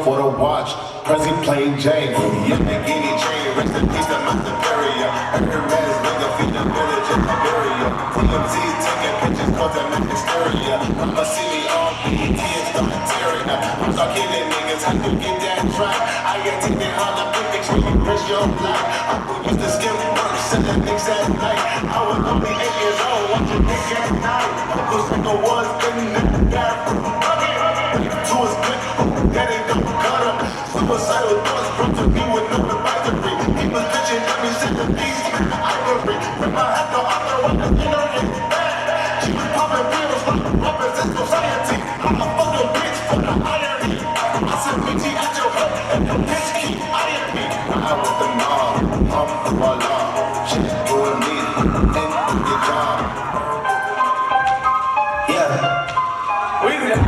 For the watch, Prezi plain Jane. Yeah, Lamborghini chain, rest in peace to my superior. Hermes, nigga, feed the village in Liberia. TMZ taking pictures, causing my hysteria. I'ma see me on BET and start tearing up. I'm start killing niggas, how you get that track? I ain't taking all the big picture, you risk your life. Uncle used to skim work, selling niggas at night. I was only 8 years old, watching niggas at night. Uncle single was in the bathroom. To his good, daddy don't cut him. Suicidal thoughts brought to me with no advisory. He was bitching at me, said the beast, ivory. Rip my head though, I throw up the inner ring. She was popping pills like represent society. I'm a fucking bitch for the irony. I said, BT at your hood, and the bitch keep eyeing me. I with the mob, voila. She's doing me, and do your job. Yeah. We do that.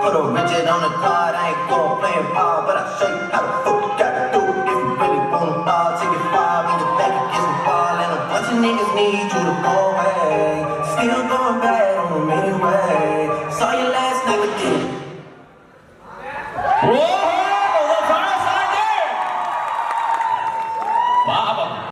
Put a rigid on the card, I ain't going playing ball, but I'll show you how the fuck you gotta do it. If you really want a ball, take it far, in your back against the ball, and a bunch of niggas need you to go away. Still going bad on them anyway. Saw you last night again. Whoa!